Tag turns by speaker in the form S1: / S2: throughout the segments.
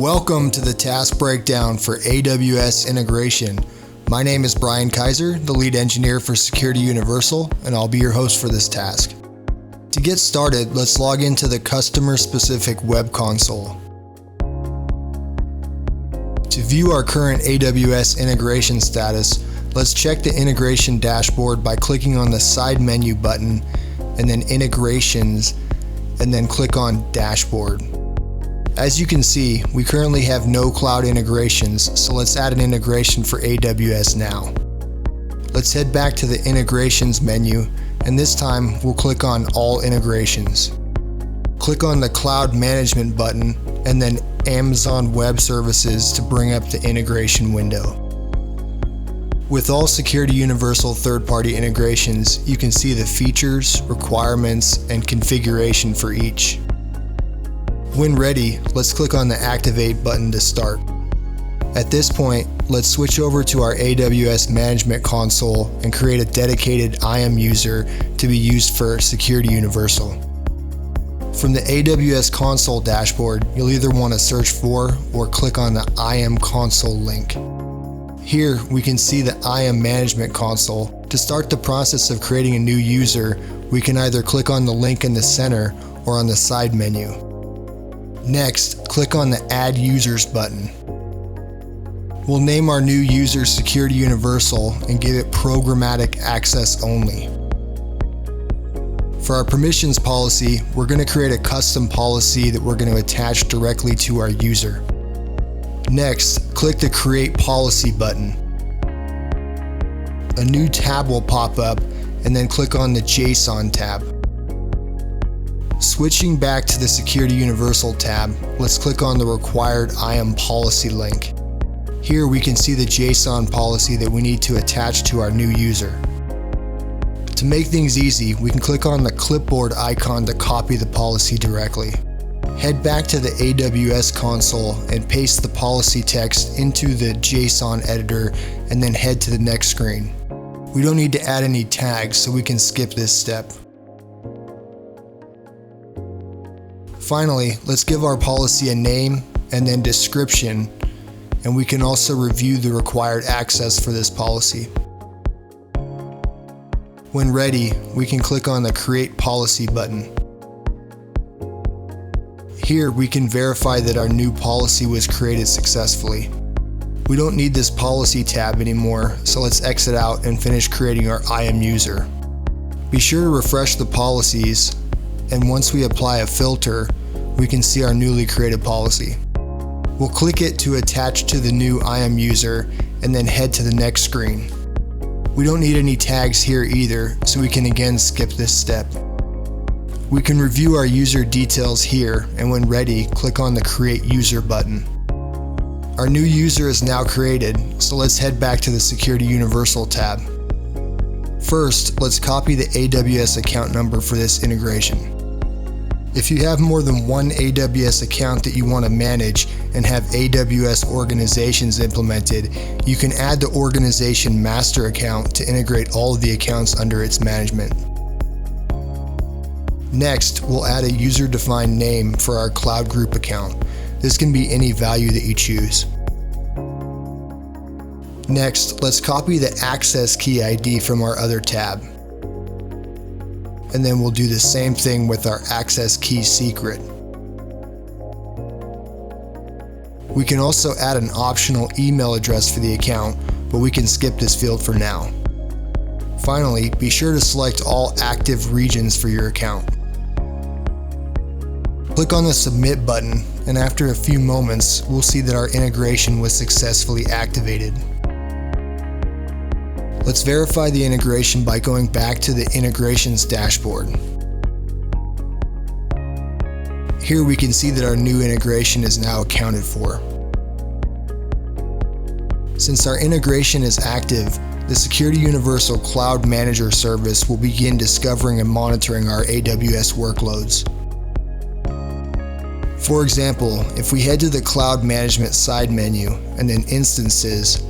S1: Welcome to the task breakdown for AWS integration. My name is Brian Kaiser, the lead engineer for Security Universal, and I'll be your host for this task. To get started, let's log into the customer-specific web console. To view our current AWS integration status, let's check the integration dashboard by clicking on the side menu button and then Integrations, and then click on Dashboard. As you can see, we currently have no cloud integrations, so let's add an integration for AWS now. Let's head back to the Integrations menu, and this time we'll click on All Integrations. Click on the Cloud Management button and then Amazon Web Services to bring up the integration window. With all Security Universal third-party integrations, you can see the features, requirements, and configuration for each. When ready, let's click on the Activate button to start. At this point, let's switch over to our AWS Management Console and create a dedicated IAM user to be used for Security Universal. From the AWS Console dashboard, you'll either want to search for or click on the IAM Console link. Here, we can see the IAM Management Console. To start the process of creating a new user, we can either click on the link in the center or on the side menu. Next, click on the Add Users button. We'll name our new user Security Universal and give it programmatic access only. For our permissions policy, we're going to create a custom policy that we're going to attach directly to our user. Next, click the Create Policy button. A new tab will pop up, and then click on the JSON tab. Switching back to the Security Universal tab, let's click on the required IAM policy link. Here we can see the JSON policy that we need to attach to our new user. To make things easy, we can click on the clipboard icon to copy the policy directly. Head back to the AWS console and paste the policy text into the JSON editor and then head to the next screen. We don't need to add any tags, so we can skip this step. Finally, let's give our policy a name and then description, and we can also review the required access for this policy. When ready, we can click on the Create Policy button. Here we can verify that our new policy was created successfully. We don't need this policy tab anymore, so let's exit out and finish creating our IAM user. Be sure to refresh the policies, and once we apply a filter, we can see our newly created policy. We'll click it to attach to the new IAM user and then head to the next screen. We don't need any tags here either, so we can again skip this step. We can review our user details here, and when ready, click on the Create User button. Our new user is now created, so let's head back to the Security Universal tab. First, let's copy the AWS account number for this integration. If you have more than one AWS account that you want to manage and have AWS organizations implemented, you can add the organization master account to integrate all of the accounts under its management. Next, we'll add a user-defined name for our cloud group account. This can be any value that you choose. Next, let's copy the access key ID from our other tab. And then we'll do the same thing with our access key secret. We can also add an optional email address for the account, but we can skip this field for now. Finally, be sure to select all active regions for your account. Click on the Submit button, and after a few moments, we'll see that our integration was successfully activated. Let's verify the integration by going back to the Integrations dashboard. Here we can see that our new integration is now accounted for. Since our integration is active, the Security Universal Cloud Manager service will begin discovering and monitoring our AWS workloads. For example, if we head to the Cloud Management side menu and then Instances,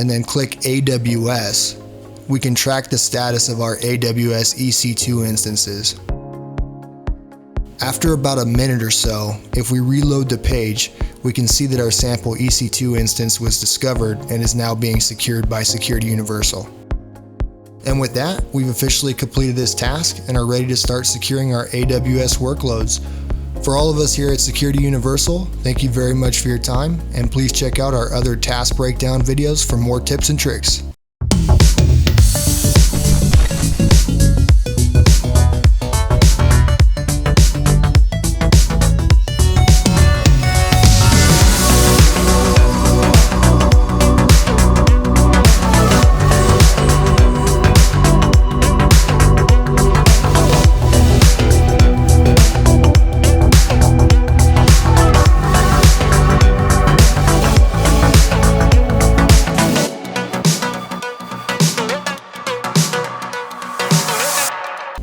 S1: and then click AWS, we can track the status of our AWS EC2 instances. After about a minute or so, if we reload the page, we can see that our sample EC2 instance was discovered and is now being secured by Security Universal. And with that, we've officially completed this task and are ready to start securing our AWS workloads. For all of us here at Security Universal, thank you very much for your time, and please check out our other task breakdown videos for more tips and tricks.